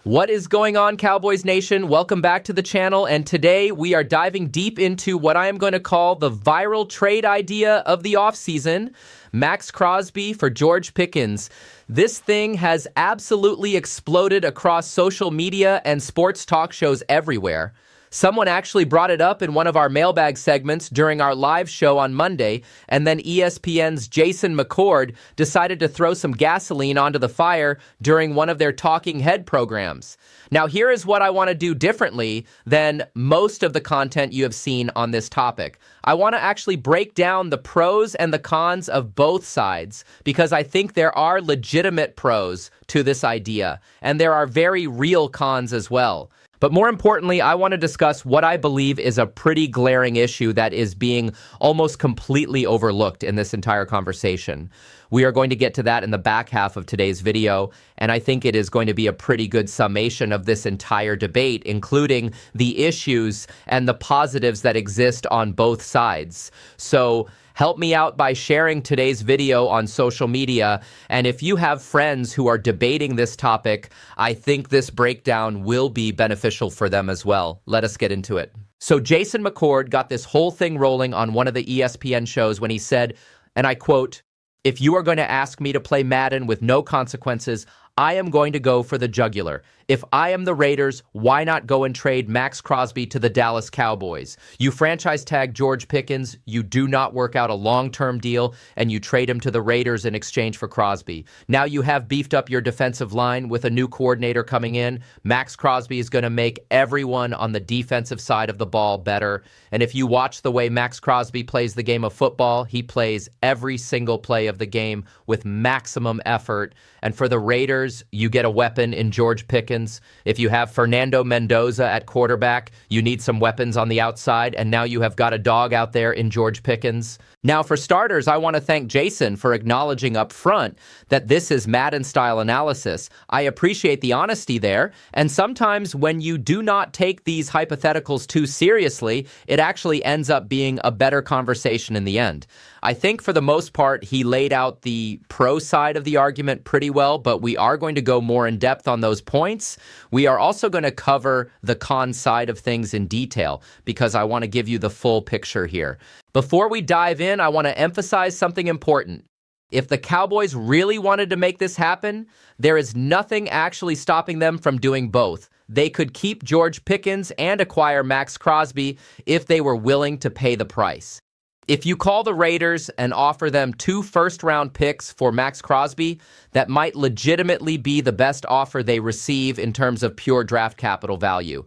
What is going on, Cowboys Nation? Welcome back to the channel, and today we are diving deep into what I am going to call the viral trade idea of the offseason, Maxx Crosby for George Pickens. This thing has absolutely exploded across social media and sports talk shows everywhere. Someone actually brought it up in one of our mailbag segments during our live show on Monday, and then ESPN's Jason McCord decided to throw some gasoline onto the fire during one of their talking head programs. Now, here is what I want to do differently than most of the content you have seen on this topic. I want to actually break down the pros and the cons of both sides, because I think there are legitimate pros to this idea, and there are very real cons as well. But more importantly, I want to discuss what I believe is a pretty glaring issue that is being almost completely overlooked in this entire conversation. We are going to get to that in the back half of today's video, and I think it is going to be a pretty good summation of this entire debate, including the issues and the positives that exist on both sides. So help me out by sharing today's video on social media, and if you have friends who are debating this topic, I think this breakdown will be beneficial for them as well. Let us get into it. So Jason McCord got this whole thing rolling on one of the ESPN shows when he said, and I quote, "If you are going to ask me to play Madden with no consequences, I am going to go for the jugular. If I am the Raiders, why not go and trade Maxx Crosby to the Dallas Cowboys? You franchise tag George Pickens, you do not work out a long-term deal, and you trade him to the Raiders in exchange for Crosby. Now you have beefed up your defensive line with a new coordinator coming in. Maxx Crosby is going to make everyone on the defensive side of the ball better. And if you watch the way Maxx Crosby plays the game of football, he plays every single play of the game with maximum effort. And for the Raiders, you get a weapon in George Pickens. If you have Fernando Mendoza at quarterback, you need some weapons on the outside, and now you have got a dog out there in George Pickens. Now, for starters, I want to thank Jason for acknowledging up front that this is Madden-style analysis. I appreciate the honesty there, and sometimes when you do not take these hypotheticals too seriously, it actually ends up being a better conversation in the end. I think for the most part, he laid out the pro side of the argument pretty well, but we are going to go more in depth on those points. We are also going to cover the con side of things in detail, because I want to give you the full picture here. Before we dive in, I want to emphasize something important. If the Cowboys really wanted to make this happen, there is nothing actually stopping them from doing both. They could keep George Pickens and acquire Maxx Crosby if they were willing to pay the price. If you call the Raiders and offer them 2 first-round picks for Maxx Crosby, that might legitimately be the best offer they receive in terms of pure draft capital value.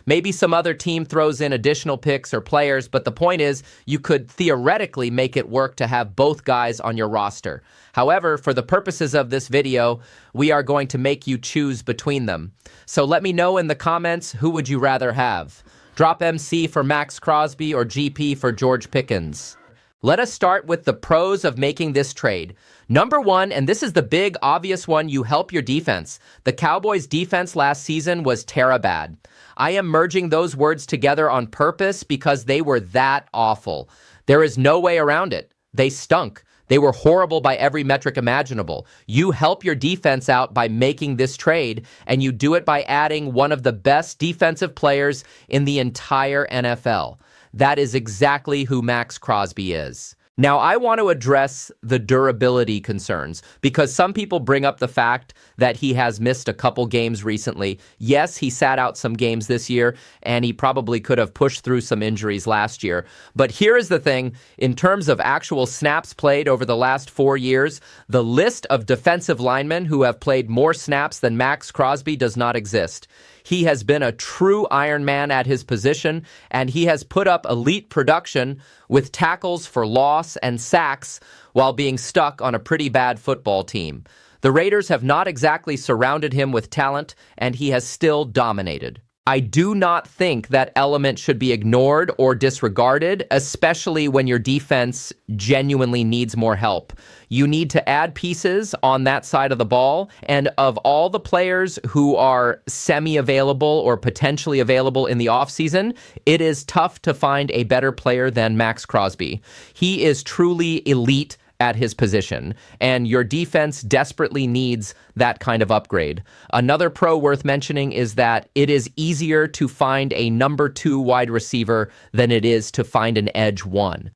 Maybe some other team throws in additional picks or players, but the point is you could theoretically make it work to have both guys on your roster. However, for the purposes of this video, we are going to make you choose between them. So let me know in the comments, who would you rather have? Drop MC for Maxx Crosby or GP for George Pickens. Let us start with the pros of making this trade. Number one, and this is the big obvious one, you help your defense. The Cowboys' defense last season was terabad. I am merging those words together on purpose because they were that awful. There is no way around it. They stunk. They were horrible by every metric imaginable. You help your defense out by making this trade, and you do it by adding one of the best defensive players in the entire NFL. That is exactly who Maxx Crosby is. Now, I want to address the durability concerns because some people bring up the fact that he has missed a couple games recently. Yes, he sat out some games this year, and he probably could have pushed through some injuries last year. But here is the thing. In terms of actual snaps played over the last 4 years, the list of defensive linemen who have played more snaps than Maxx Crosby does not exist. He has been a true Iron Man at his position, and he has put up elite production with tackles for loss and sacks while being stuck on a pretty bad football team. The Raiders have not exactly surrounded him with talent, and he has still dominated. I do not think that element should be ignored or disregarded, especially when your defense genuinely needs more help. You need to add pieces on that side of the ball, and of all the players who are semi-available or potentially available in the offseason, it is tough to find a better player than Maxx Crosby. He is truly elite at his position, and your defense desperately needs that kind of upgrade. Another pro worth mentioning is that it is easier to find a number 2 wide receiver than it is to find an edge 1.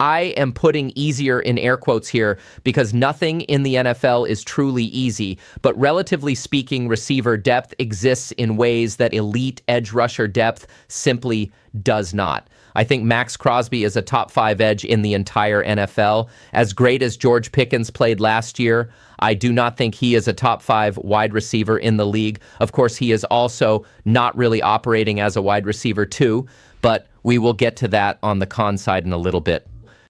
I am putting easier in air quotes here because nothing in the NFL is truly easy, but relatively speaking, receiver depth exists in ways that elite edge rusher depth simply does not. I think Maxx Crosby is a top 5 edge in the entire NFL. As great as George Pickens played last year, I do not think he is a top 5 wide receiver in the league. Of course, he is also not really operating as a wide receiver too, but we will get to that on the con side in a little bit.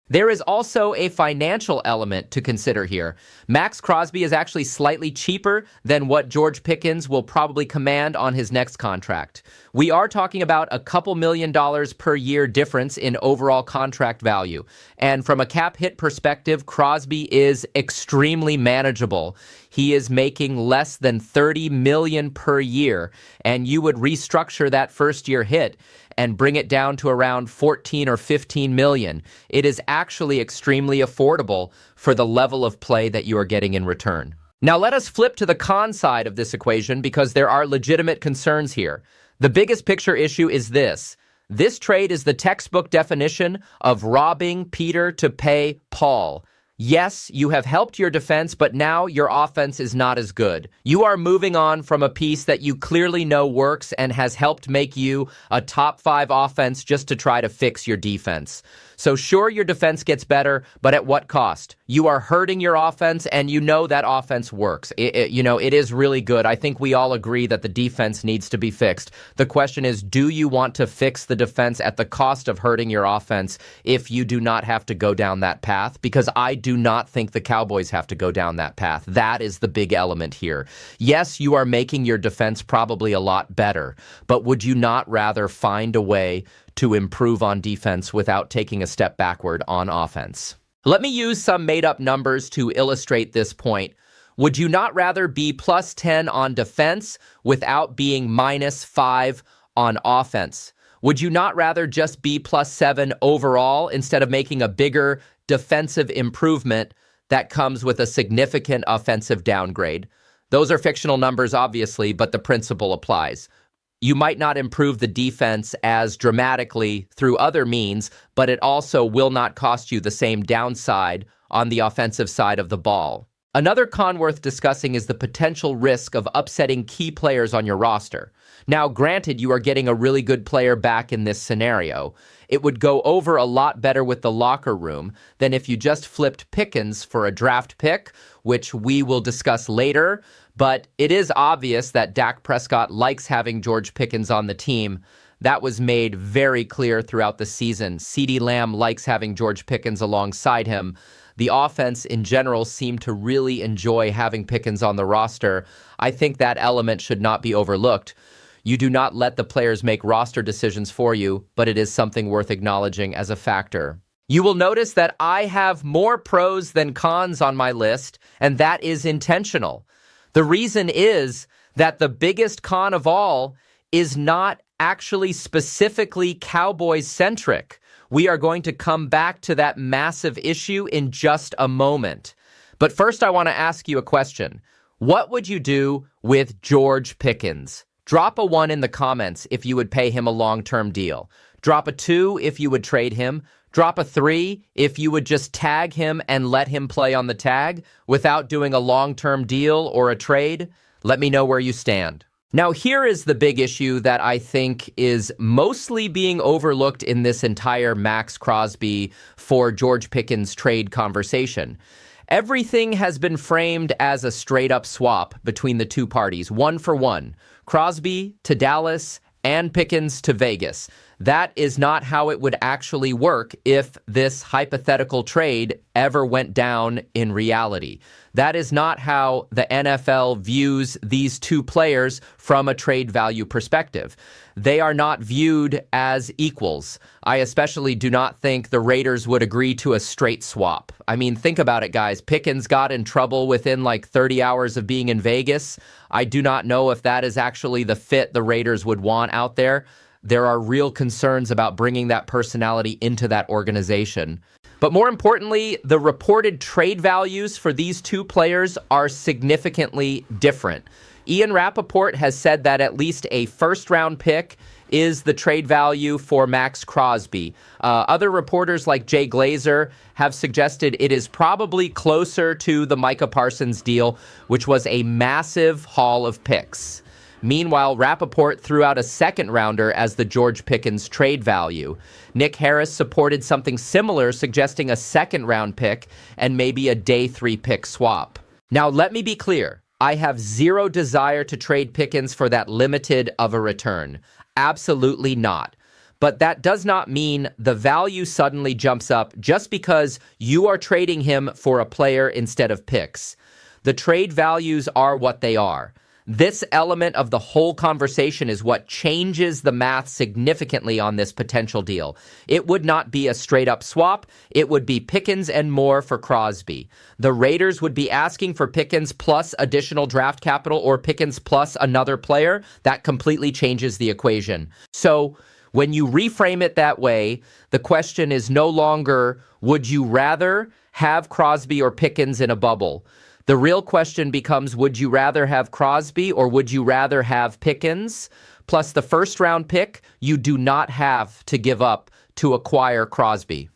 There is also a financial element to consider here. Maxx Crosby is actually slightly cheaper than what George Pickens will probably command on his next contract. We are talking about a couple $1 million per year difference in overall contract value. And from a cap hit perspective, Crosby is extremely manageable. He is making less than $30 million per year, and you would restructure that first year hit and bring it down to around 14 or 15 million. It is actually extremely affordable for the level of play that you are getting in return. Now let us flip to the con side of this equation because there are legitimate concerns here. The biggest picture issue is this. This trade is the textbook definition of robbing Peter to pay Paul. Yes, you have helped your defense, but now your offense is not as good. You are moving on from a piece that you clearly know works and has helped make you a top 5 offense just to try to fix your defense. So sure, your defense gets better, but at what cost? You are hurting your offense, and you know that offense works. It is really good. I think we all agree that the defense needs to be fixed. The question is, do you want to fix the defense at the cost of hurting your offense if you do not have to go down that path? Because I do not think the Cowboys have to go down that path. That is the big element here. Yes, you are making your defense probably a lot better, but would you not rather find a way to improve on defense without taking a step backward on offense? Let me use some made-up numbers to illustrate this point. Would you not rather be plus 10 on defense without being minus 5 on offense? Would you not rather just be plus 7 overall instead of making a bigger defensive improvement that comes with a significant offensive downgrade? Those are fictional numbers, obviously, but the principle applies. You might not improve the defense as dramatically through other means, but it also will not cost you the same downside on the offensive side of the ball. Another con worth discussing is the potential risk of upsetting key players on your roster. Now, granted, you are getting a really good player back in this scenario. It would go over a lot better with the locker room than if you just flipped Pickens for a draft pick, which we will discuss later. But it is obvious that Dak Prescott likes having George Pickens on the team. That was made very clear throughout the season. CeeDee Lamb likes having George Pickens alongside him. The offense in general seemed to really enjoy having Pickens on the roster. I think that element should not be overlooked. You do not let the players make roster decisions for you, but it is something worth acknowledging as a factor. You will notice that I have more pros than cons on my list, and that is intentional. The reason is that the biggest con of all is not actually specifically Cowboys-centric. We are going to come back to that massive issue in just a moment. But first, I want to ask you a question. What would you do with George Pickens? Drop a 1 in the comments if you would pay him a long-term deal. Drop a 2 if you would trade him. Drop a 3 if you would just tag him and let him play on the tag without doing a long-term deal or a trade. Let me know where you stand. Now, here is the big issue that I think is mostly being overlooked in this entire Maxx Crosby for George Pickens trade conversation. Everything has been framed as a straight-up swap between the two parties, 1 for 1. Crosby to Dallas and Pickens to Vegas. That is not how it would actually work if this hypothetical trade ever went down in reality. That is not how the NFL views these two players from a trade value perspective. They are not viewed as equals. I especially do not think the Raiders would agree to a straight swap. I mean, think about it, guys. Pickens got in trouble within like 30 hours of being in Vegas. I do not know if that is actually the fit the Raiders would want out there. There are real concerns about bringing that personality into that organization. But more importantly, the reported trade values for these two players are significantly different. Ian Rappaport has said that at least a first-round pick is the trade value for Maxx Crosby. Other reporters like Jay Glazer have suggested it is probably closer to the Micah Parsons deal, which was a massive haul of picks. Meanwhile, Rappaport threw out a second-rounder as the George Pickens trade value. Nick Harris supported something similar, suggesting a second-round pick and maybe a day 3 pick swap. Now, let me be clear. I have zero desire to trade Pickens for that limited of a return. Absolutely not. But that does not mean the value suddenly jumps up just because you are trading him for a player instead of picks. The trade values are what they are. This element of the whole conversation is what changes the math significantly on this potential deal. It would not be a straight-up swap. It would be Pickens and more for Crosby. The Raiders would be asking for Pickens plus additional draft capital or Pickens plus another player. That completely changes the equation. So when you reframe it that way, the question is no longer, would you rather have Crosby or Pickens in a bubble? The real question becomes, would you rather have Crosby or would you rather have Pickens? Plus the first round pick, you do not have to give up to acquire Crosby.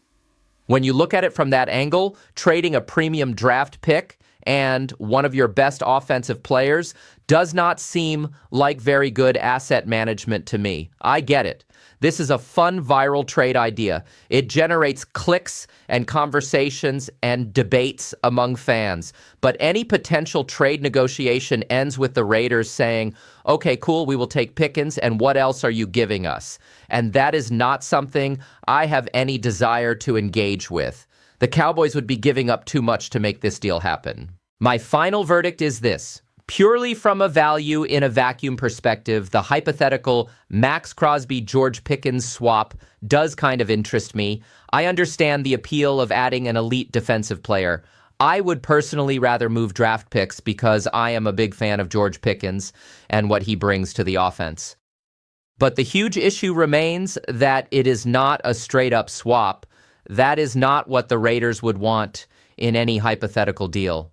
When you look at it from that angle, trading a premium draft pick and one of your best offensive players does not seem like very good asset management to me. I get it. This is a fun viral trade idea. It generates clicks and conversations and debates among fans. But any potential trade negotiation ends with the Raiders saying, okay, cool, we will take Pickens, and what else are you giving us? And that is not something I have any desire to engage with. The Cowboys would be giving up too much to make this deal happen. My final verdict is this. Purely from a value in a vacuum perspective, the hypothetical Maxx Crosby-George Pickens swap does kind of interest me. I understand the appeal of adding an elite defensive player. I would personally rather move draft picks because I am a big fan of George Pickens and what he brings to the offense. But the huge issue remains that it is not a straight-up swap. That is not what the Raiders would want in any hypothetical deal.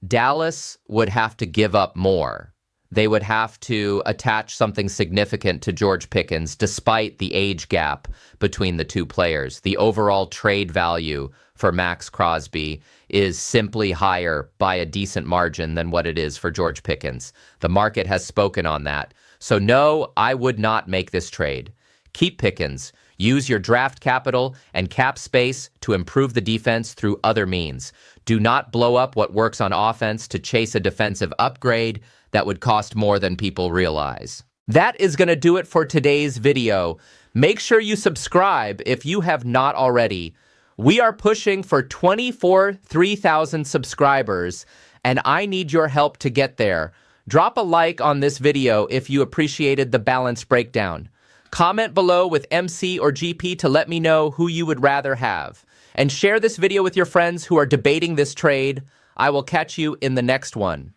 Dallas would have to give up more. They would have to attach something significant to George Pickens despite the age gap between the two players. The overall trade value for Maxx Crosby is simply higher by a decent margin than what it is for George Pickens. The market has spoken on that. So no, I would not make this trade. Keep Pickens. Use your draft capital and cap space to improve the defense through other means. Do not blow up what works on offense to chase a defensive upgrade that would cost more than people realize. That is going to do it for today's video. Make sure you subscribe if you have not already. We are pushing for 3,000 subscribers, and I need your help to get there. Drop a like on this video if you appreciated the balanced breakdown. Comment below with MC or GP to let me know who you would rather have. And share this video with your friends who are debating this trade. I will catch you in the next one.